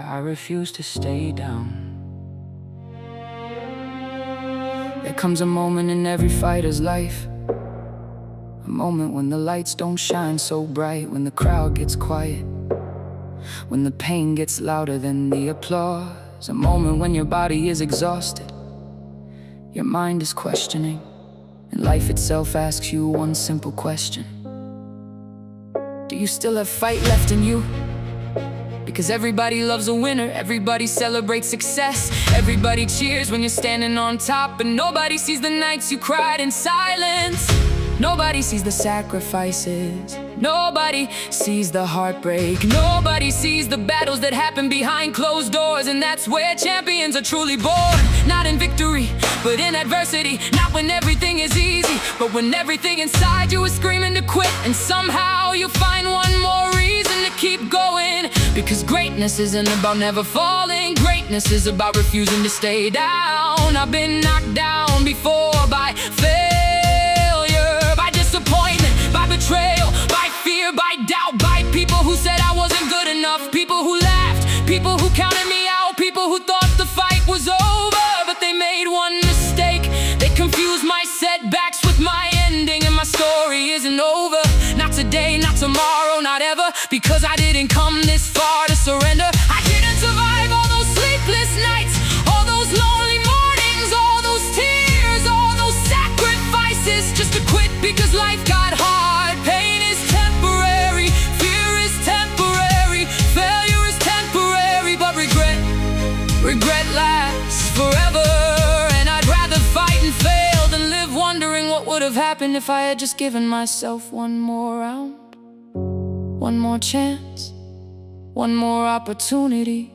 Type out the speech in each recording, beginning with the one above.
I refuse to stay down. There comes a moment in every fighter's life, a moment when the lights don't shine so bright, when the crowd gets quiet, when the pain gets louder than the applause. A moment when your body is exhausted, your mind is questioning, and life itself asks you one simple question: do you still have fight left in you? Because everybody loves a winner, everybody celebrates success, everybody cheers when you're standing on top, but nobody sees the nights you cried in silence. Nobody sees the sacrifices, nobody sees the heartbreak, nobody sees the battles that happen behind closed doors. And that's where champions are truly born. Not in victory, but in adversity. Not when everything is easy, but when everything inside you is screaming to quit. And somehow you find one more reason to keep going. Because greatness isn't about never falling, greatness is about refusing to stay down. I've been knocked down before by failure, by disappointment, by betrayal, by fear, by doubt, by people who said I wasn't good enough, people who laughed, people who counted me out, people who thought the fight was over. But they made one mistake, they confused my setbacks with my ending. And my story isn't over, not today, not tomorrow, not ever. Because I didn't come this far to surrender. I didn't survive all those sleepless nights, all those lonely mornings, all those tears, all those sacrifices, just to quit because life got hard. Pain is temporary, fear is temporary, failure is temporary, but regret lasts forever. And I'd rather fight and fail than live wondering what would have happened if I had just given myself one more round, one more chance, one more opportunity.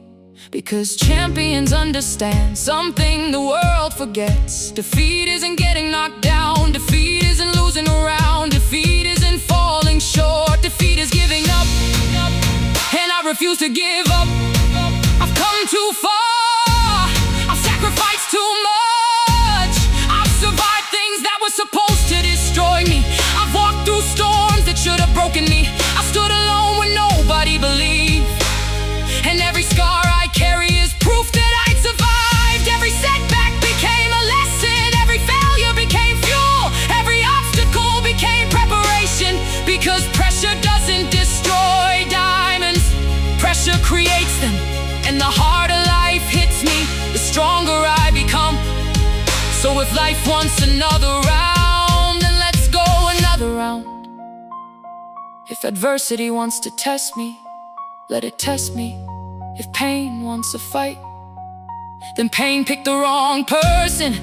Because champions understand something the world forgets: defeat isn't getting knocked down, defeat isn't losing a round, defeat isn't falling short, defeat is giving up. And I refuse to give up. I've come too far, I've sacrificed too much, I've survived things that were supposed to destroy me, I've walked through storms that should have broken me, I stood alone when nobody believed. And every scar I carry is proof that I'd survived. Every setback became a lesson, every failure became fuel, every obstacle became preparation. Because pressure doesn't destroy diamonds, pressure creates them. And the harder life hits me, the stronger I become. So if life wants another round, then let's go another round. If adversity wants to test me, let it test me. If pain wants a fight, then pain picked the wrong person.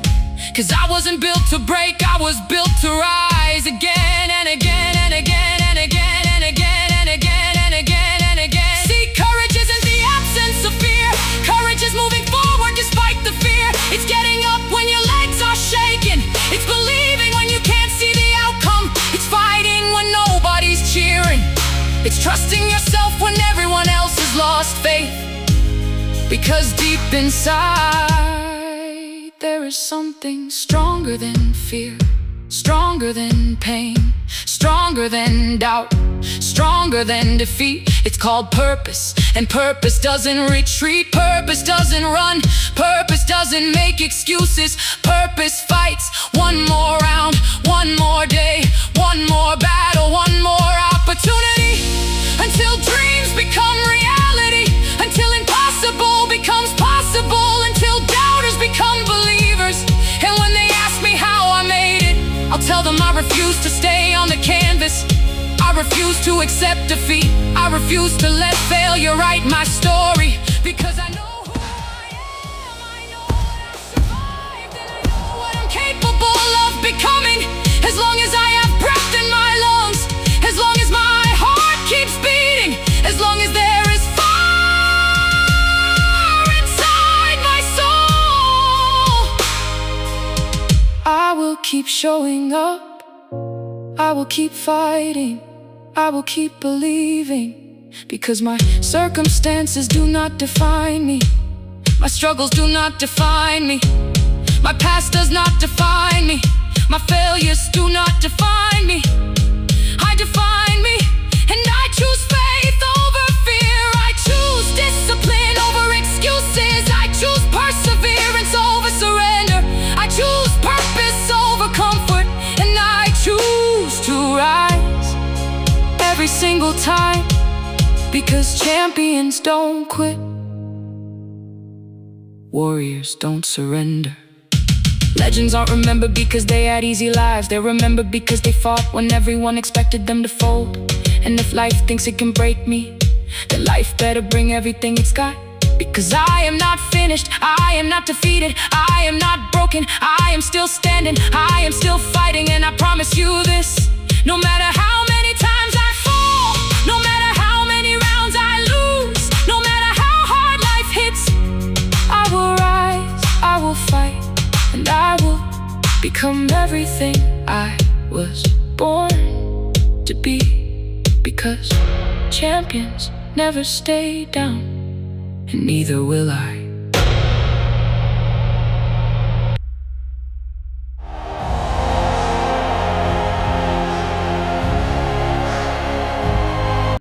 Cause I wasn't built to break, I was built to rise again and again and again and again and again and again and again and again. See, courage isn't the absence of fear, courage is moving forward despite the fear. It's getting up when your legs are shaking, it's believing when you can't see the outcome, it's fighting when nobody's cheering, it's trusting yourself when everyone else has lost faith. Because deep inside there is something stronger than fear, stronger than pain, stronger than doubt, stronger than defeat. It's called purpose, and purpose doesn't retreat, purpose doesn't run, purpose doesn't make excuses, purpose fights. One more round, one more day, one more battle, one more opportunity, until dreams become reality, until impossible becomes possible, until doubters become believers. And when they ask me how I made it, I'll tell them I refuse to stay on the canvas, I refuse to accept defeat, I refuse to let failure write my story. Because I know who I am, I know what I survived, and I know what I'm capable of becoming. As long as I have breath in my lungs, as long as my heart keeps beating, as long as there is fire inside my soul, I will keep showing up, I will keep fighting, I will keep believing. Because my circumstances do not define me, my struggles do not define me, my past does not define me, my failures do not define me. I define every single time, because champions don't quit, warriors don't surrender. Legends aren't remembered because they had easy lives. They're remembered because they fought when everyone expected them to fold. And if life thinks it can break me, then life better bring everything it's got. Because I am not finished, I am not defeated, I am not broken, I am still standing, I am still fighting. And I promise you this, no matter how many times I fall, no matter how many rounds I lose, no matter how hard life hits, I will rise, I will fight, and I will become everything I was born to be. Because champions never stay down, and neither will I.